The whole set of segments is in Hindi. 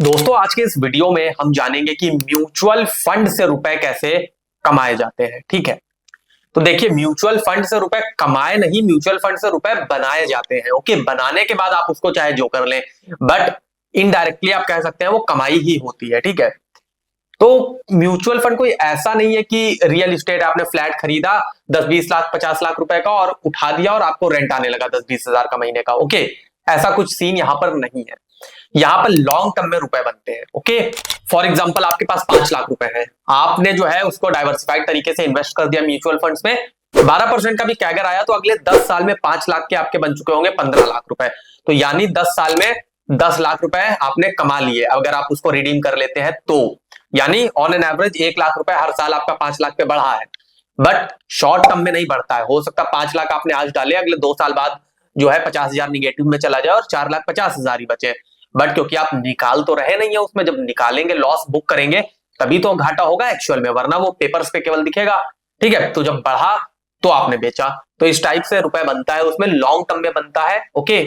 दोस्तों आज के इस वीडियो में हम जानेंगे कि म्यूचुअल फंड से रुपए कैसे कमाए जाते हैं। ठीक है, तो देखिए म्यूचुअल फंड से रुपए कमाए नहीं, म्यूचुअल फंड से रुपए बनाए जाते हैं। ओके, बनाने के बाद आप उसको चाहे जो कर लें, बट इनडायरेक्टली आप कह सकते हैं वो कमाई ही होती है। ठीक है, तो म्यूचुअल फंड कोई ऐसा नहीं है कि रियल एस्टेट आपने फ्लैट खरीदा 10-20 लाख 50 लाख रुपए का और उठा दिया और आपको रेंट आने लगा 10-20 हजार का महीने का। ओके, ऐसा कुछ सीन यहां पर नहीं है। यहां पर लॉन्ग टर्म में रुपए बनते हैं। ओके, फॉर एग्जांपल आपके पास 5 लाख रुपए हैं, आपने जो है उसको डाइवर्सिफाइड तरीके से इन्वेस्ट कर दिया म्यूचुअल फंड्स में, 12% का भी कैगर आया तो अगले 10 साल में 5 लाख के आपके बन चुके होंगे 15 लाख रुपए। तो यानी 10 साल में 10 लाख रुपए आपने कमा लिए अगर आप उसको रिडीम कर लेते हैं तो। यानी ऑन एन एवरेज 1 लाख रुपए हर साल आपका 5 लाख पे बढ़ा है, बट शॉर्ट टर्म में नहीं बढ़ता है। हो सकता है 5 लाख आपने आज डाले, अगले 2 साल बाद जो है 50,000 निगेटिव में चला जाए और 4,50,000 ही बचे, बट क्योंकि आप निकाल तो रहे नहीं है उसमें, जब निकालेंगे लॉस बुक करेंगे तभी तो घाटा होगा एक्चुअल में, वरना वो पेपर्स पे केवल दिखेगा। ठीक है, तो जब बढ़ा तो आपने बेचा, तो इस टाइप से रुपए बनता है, उसमें लॉन्ग टर्म में बनता है। ओके,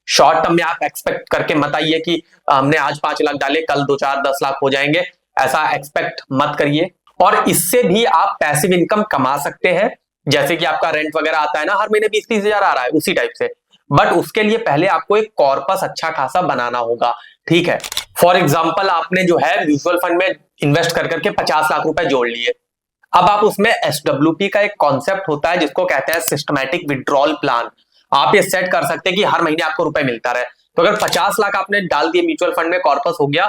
शॉर्ट टर्म में आप एक्सपेक्ट करके मत आइए कि हमने आज 5 लाख डाले कल 2-4-10 लाख हो जाएंगे, ऐसा एक्सपेक्ट मत करिए। और इससे भी आप पैसिव इनकम कमा सकते हैं, जैसे कि आपका रेंट वगैरह आता है ना, हर महीने 20-30 हजार आ रहा है उसी टाइप से, बट उसके लिए पहले आपको एक कॉर्पस अच्छा खासा बनाना होगा। ठीक है, फॉर एग्जाम्पल आपने जो है म्यूचुअल फंड में इन्वेस्ट कर करके 50 लाख रुपए जोड़ लिए। अब आप उसमें एसडब्ल्यूपी का एक कॉन्सेप्ट होता है जिसको कहते हैं सिस्टमैटिक विड्रॉल प्लान। आप ये सेट कर सकते हैं कि हर महीने आपको रुपए मिलता रहे। तो अगर 50 लाख आपने डाल दिए म्यूचुअल फंड में, कॉर्पस हो गया,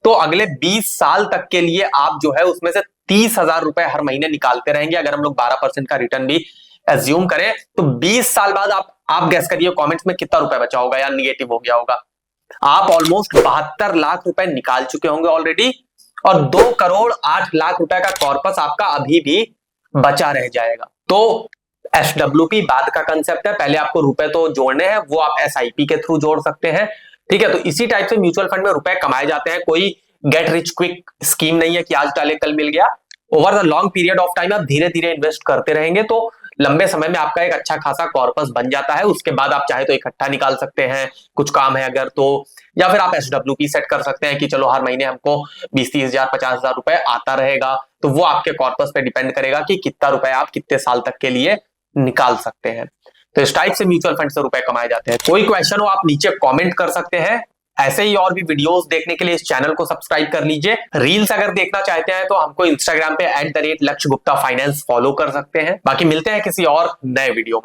तो अगले 20 साल तक के लिए आप जो है उसमें से 30,000 रुपए हर महीने निकालते रहेंगे। अगर हम लोग 12% का रिटर्न भी एज्यूम करें तो 20 साल बाद आप गैस करिए कमेंट्स में कितना रुपए बचा होगा या निगेटिव हो गया होगा। आप ऑलमोस्ट 72 लाख रुपए निकाल चुके होंगे ऑलरेडी, और 2,08,00,000 रुपए का कॉर्पस आपका अभी भी बचा रह जाएगा। तो एसडब्ल्यूपी बाद का कंसेप्ट है, पहले आपको रुपए तो जोड़ने हैं, वो आप एसआईपी के थ्रू जोड़ सकते हैं। ठीक है, तो इसी टाइप से म्यूचुअल फंड में रुपए कमाए जाते हैं। कोई गेट रिच क्विक स्कीम नहीं है कि आज डाले कल मिल गया। Over the long period of time आप धीरे धीरे इन्वेस्ट करते रहेंगे तो लंबे समय में आपका एक अच्छा खासा कॉर्पस बन जाता है। उसके बाद आप चाहे तो इकट्ठा निकाल सकते हैं, कुछ काम है अगर तो, या फिर आप एसडब्ल्यूपी सेट कर सकते हैं कि चलो हर महीने हमको 20-30 हजार 50,000 रुपए आता रहेगा। तो वो आपके कॉर्पस पे डिपेंड करेगा कि कितना रुपए आप कितने साल तक के लिए निकाल सकते हैं। तो इस टाइप से म्यूचुअल फंड से रुपए कमाए जाते हैं। कोई क्वेश्चन हो आप नीचे कमेंट कर सकते हैं। ऐसे ही और भी वीडियोस देखने के लिए इस चैनल को सब्सक्राइब कर लीजिए। रील्स अगर देखना चाहते हैं तो हमको इंस्टाग्राम पे @LakshGupta Finance फॉलो कर सकते हैं। बाकी मिलते हैं किसी और नए वीडियो में।